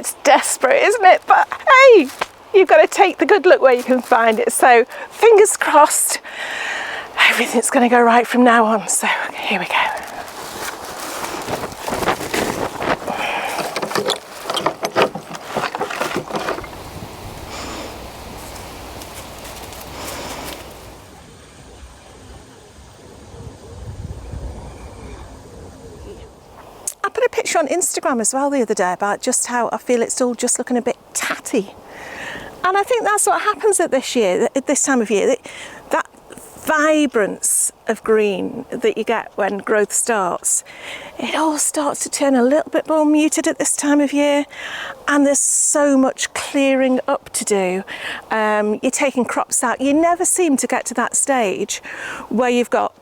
it's desperate, isn't it? But hey, you've got to take the good luck where you can find it. So fingers crossed, everything's going to go right from now on. So here we go. I put a picture on Instagram as well the other day about just how I feel it's all just looking a bit tatty. And I think that's what happens at this time of year. That vibrance of green that you get when growth starts, it all starts to turn a little bit more muted at this time of year, and there's so much clearing up to do. You're taking crops out. You never seem to get to that stage where you've got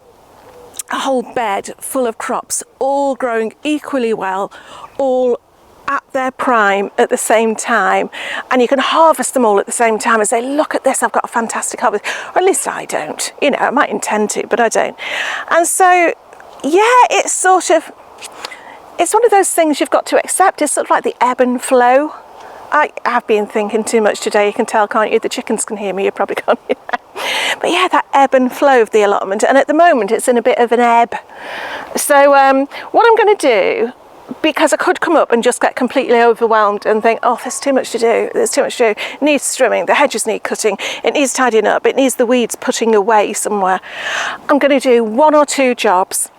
a whole bed full of crops all growing equally well, all at their prime at the same time, and you can harvest them all at the same time and say, look at this, I've got a fantastic harvest. Or at least I don't, you know, I might intend to, but I don't. And so yeah, it's one of those things you've got to accept. It's sort of like the ebb and flow. I have been thinking too much today, you can tell, can't you? The chickens can hear me, you probably can't hear me. But yeah, that ebb and flow of the allotment, and at the moment it's in a bit of an ebb. So what I'm going to do, because I could come up and just get completely overwhelmed and think, oh, there's too much to do, it needs trimming, the hedges need cutting, it needs tidying up, it needs the weeds putting away somewhere. I'm going to do 1 or 2 jobs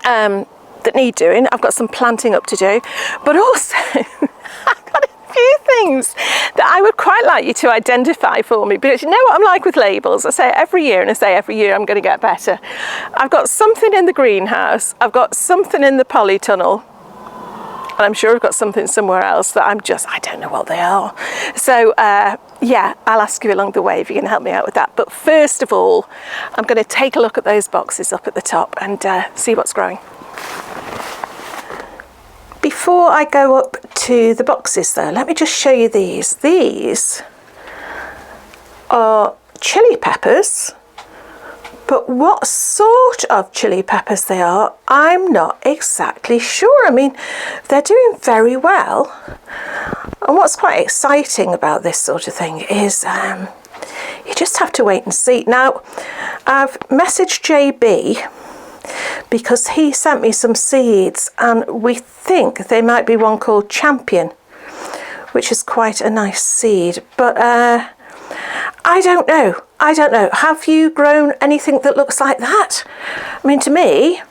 that need doing. I've got some planting up to do, but also I've got a few things that I would quite like you to identify for me, because you know what I'm like with labels. I say it every year, and I say every year I'm going to get better. I've got something in the greenhouse, I've got something in the polytunnel, and I'm sure I've got something somewhere else that I don't know what they are. So yeah, I'll ask you along the way if you can help me out with that. But first of all, I'm going to take a look at those boxes up at the top and see what's growing. Before I go up to the boxes though, let me just show you these. These are chili peppers. But what sort of chili peppers they are, I'm not exactly sure. I mean, they're doing very well. And what's quite exciting about this sort of thing is you just have to wait and see. Now, I've messaged JB because he sent me some seeds, and we think they might be one called Champion, which is quite a nice seed. But I don't know. Have you grown anything that looks like that? I mean, to me,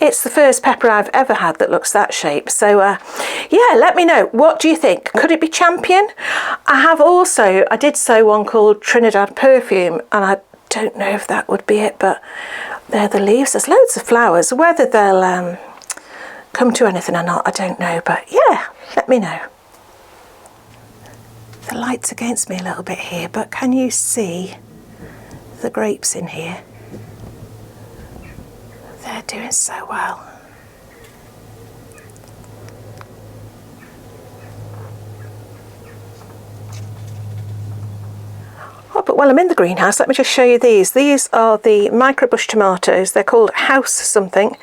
it's the first pepper I've ever had that looks that shape. So yeah, let me know. What do you think? Could it be Champion? I did sow one called Trinidad Perfume, and I don't know if that would be it, but they're the leaves. There's loads of flowers. Whether they'll come to anything or not, I don't know. But yeah, let me know. The light's against me a little bit here, but can you see the grapes in here? They're doing so well. Oh, but while I'm in the greenhouse, let me just show you these. These are the microbush tomatoes. They're called House something.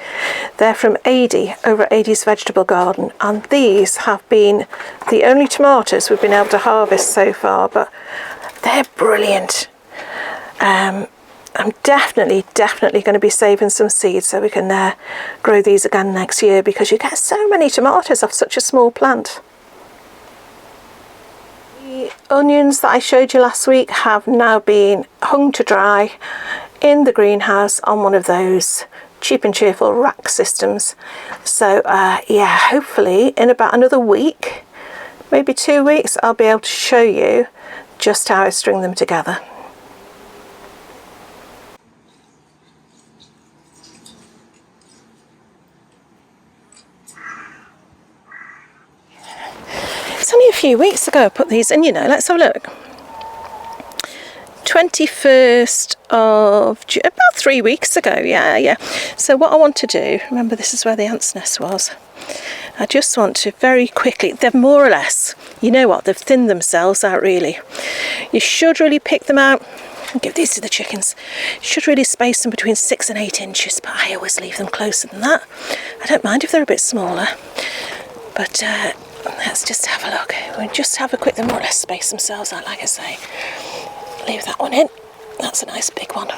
They're from Adi, over at Adi's Vegetable Garden. And these have been the only tomatoes we've been able to harvest so far, but they're brilliant. I'm definitely going to be saving some seeds so we can grow these again next year, because you get so many tomatoes off such a small plant. The onions that I showed you last week have now been hung to dry in the greenhouse on one of those cheap and cheerful rack systems. So yeah, hopefully in about another week, maybe 2 weeks, I'll be able to show you just how I string them together. It's only a few weeks ago I put these in, you know. Let's have a look. 21st of June, about 3 weeks ago, yeah. So what I want to do, remember this is where the ant's nest was. I just want to very quickly, they're more or less, you know what, they've thinned themselves out really. You should really pick them out and give these to the chickens. You should really space them between 6 and 8 inches, but I always leave them closer than that. I don't mind if they're a bit smaller. But let's just have a look. We'll just have a quick, they more or less space themselves out, like I say. Leave that one in. That's a nice big one.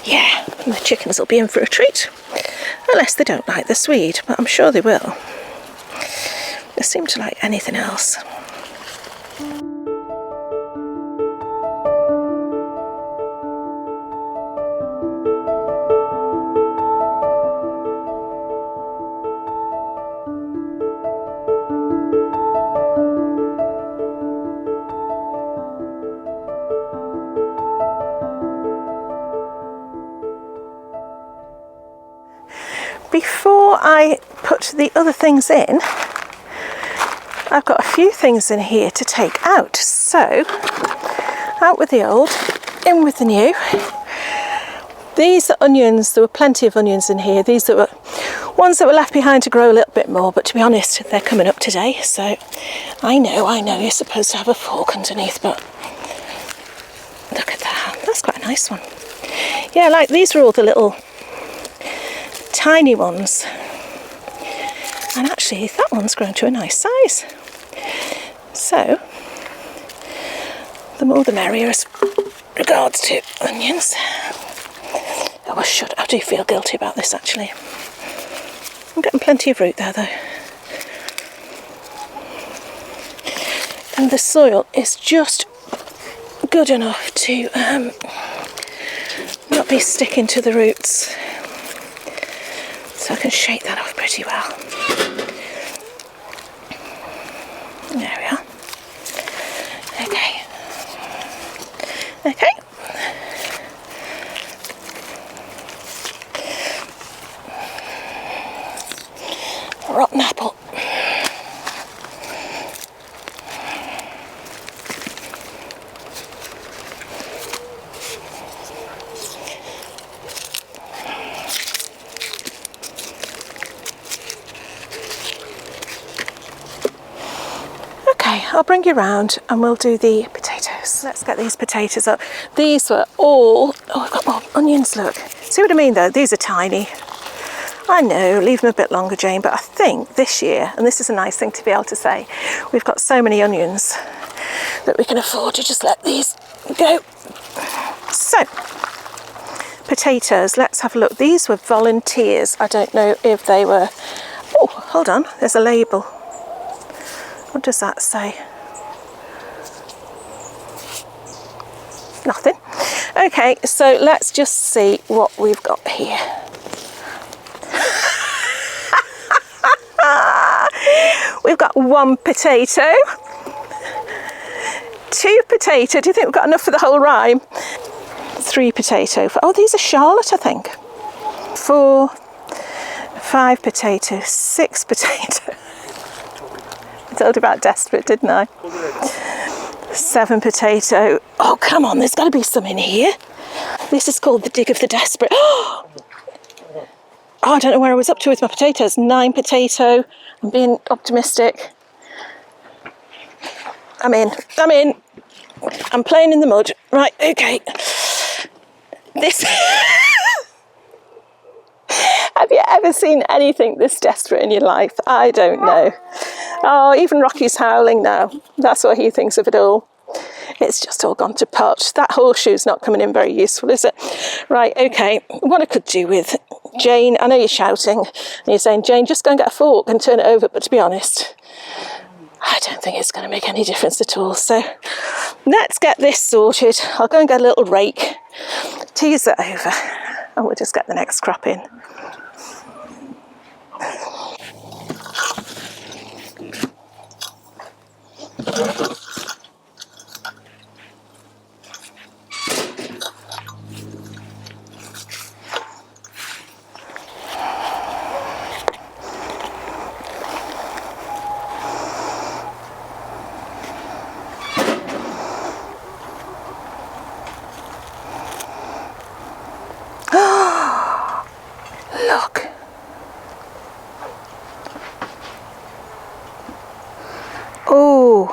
Yeah, and the chickens will be in for a treat. Unless they don't like the swede, but I'm sure they will. They seem to like anything else. Before I put the other things in, I've got a few things in here to take out. So, out with the old, in with the new. These are onions. There were plenty of onions in here. These that were ones that were left behind to grow a little bit more, but to be honest, they're coming up today. So, I know, you're supposed to have a fork underneath, but look at that. That's quite a nice one. Yeah, like these were all the little tiny ones, and actually that one's grown to a nice size, so the more the merrier as regards to onions. I do feel guilty about this actually. I'm getting plenty of root there though, and the soil is just good enough to not be sticking to the roots. So I can shake that off pretty well. There we are. Okay. Okay. Rotten apple. I'll bring you round and we'll do the potatoes. Let's get these potatoes up. These were all, oh, I've got more onions, look. See what I mean though? These are tiny. I know, leave them a bit longer, Jane, but I think this year, and this is a nice thing to be able to say, we've got so many onions that we can afford to just let these go. So, potatoes, let's have a look. These were volunteers. I don't know if they were, oh, hold on, there's a label. What does that say? Nothing. Okay, so let's just see what we've got here. We've got 1 potato, 2 potato. Do you think we've got enough for the whole rhyme? 3 potato. Oh, these are Charlotte, I think. 4, 5 potatoes, 6 potato. I told you about desperate, didn't I? 7 potato. Oh, come on, there's got to be some in here. This is called the dig of the desperate. Oh, I don't know where I was up to with my potatoes. 9 potato. I'm being optimistic. I'm in. I'm playing in the mud. Right, okay. This... Have you ever seen anything this desperate in your life? I don't know. Oh, even Rocky's howling now. That's what he thinks of it all. It's just all gone to pot. That horseshoe's not coming in very useful, is it? Right, okay. What I could do with Jane, I know you're shouting, and you're saying, Jane, just go and get a fork and turn it over. But to be honest, I don't think it's going to make any difference at all. So let's get this sorted. I'll go and get a little rake, tease it over, and we'll just get the next crop in. Look. Oh.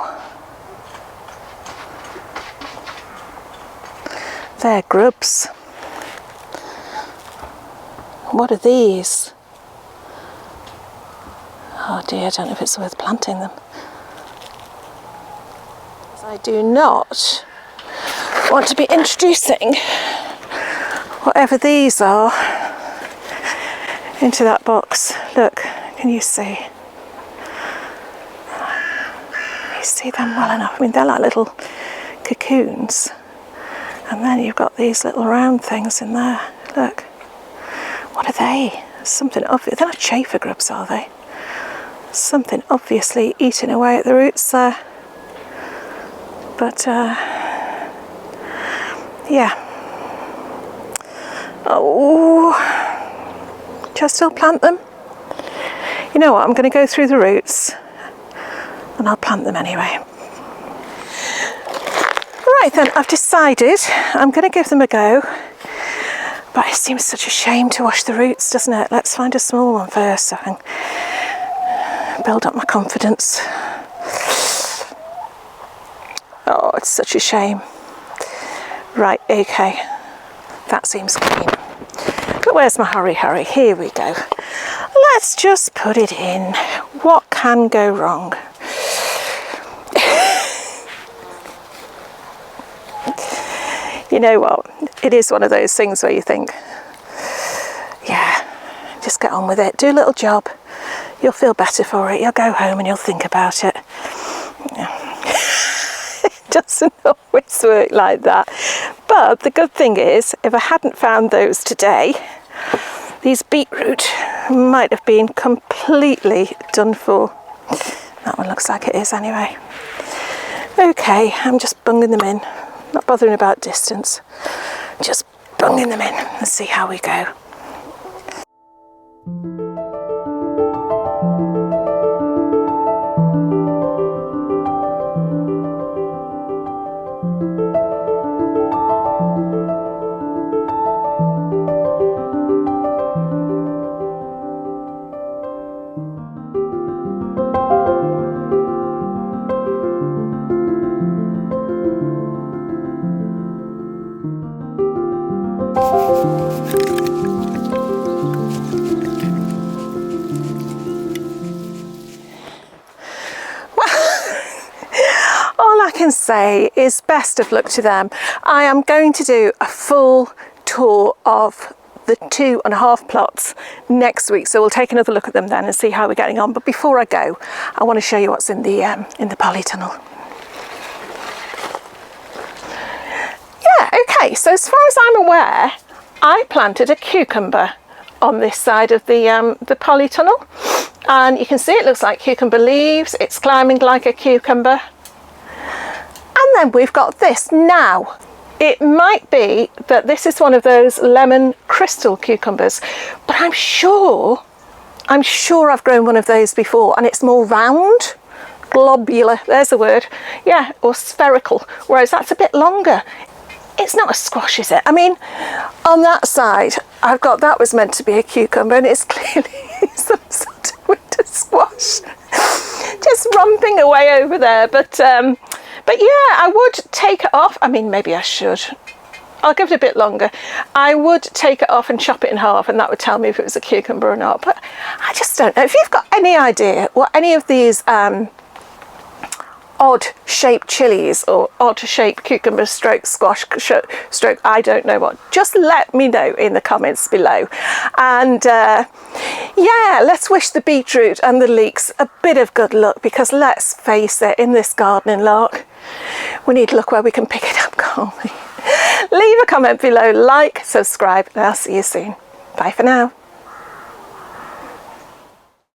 They're grubs. What are these? Oh dear, I don't know if it's worth planting them. I do not want to be introducing whatever these are into that box. Look, can you see? Can you see them well enough? I mean, they're like little cocoons. And then you've got these little round things in there. Look. What are they? Something obvious. They're not chafer grubs, are they? Something obviously eating away at the roots there. But, yeah. Oh, should I still plant them? You know what, I'm going to go through the roots and I'll plant them anyway. Right then, I've decided I'm going to give them a go. But it seems such a shame to wash the roots, doesn't it? Let's find a small one first so I can build up my confidence. Oh, it's such a shame. Right, okay. That seems clean. But where's my hurry? Here we go. Let's just put it in. What can go wrong? You know what? It is one of those things where you think, yeah, just get on with it. Do a little job. You'll feel better for it. You'll go home and you'll think about it. It doesn't always work like that. But the good thing is, if I hadn't found those today, these beetroot might have been completely done for. That one looks like it is anyway. Okay, I'm just bunging them in. Not bothering about distance. Just bunging them in and see how we go. Can say is best of luck to them. I am going to do a full tour of the 2.5 plots next week, so we'll take another look at them then and see how we're getting on. But before I go, I want to show you what's in the polytunnel. Yeah, okay, so as far as I'm aware, I planted a cucumber on this side of the polytunnel, and you can see it looks like cucumber leaves. It's climbing like a cucumber. And then we've got this. Now, it might be that this is one of those lemon crystal cucumbers, but I'm sure I've grown one of those before, and it's more round, globular, there's the word, yeah, or spherical, whereas that's a bit longer. It's not a squash, is it? I mean, on that side, I've got that was meant to be a cucumber, and it's clearly some sort of winter squash, just romping away over there, but yeah, I would take it off. I mean, maybe I should. I'll give it a bit longer. I would take it off and chop it in half, and that would tell me if it was a cucumber or not. But I just don't know. If you've got any idea what any of these odd shaped chilies or odd shaped cucumber stroke squash stroke I don't know what, just let me know in the comments below. And yeah, let's wish the beetroot and the leeks a bit of good luck, because let's face it, in this gardening lark, we need to look where we can pick it up, can't we? Leave a comment below, like, subscribe, and I'll see you soon. Bye for now.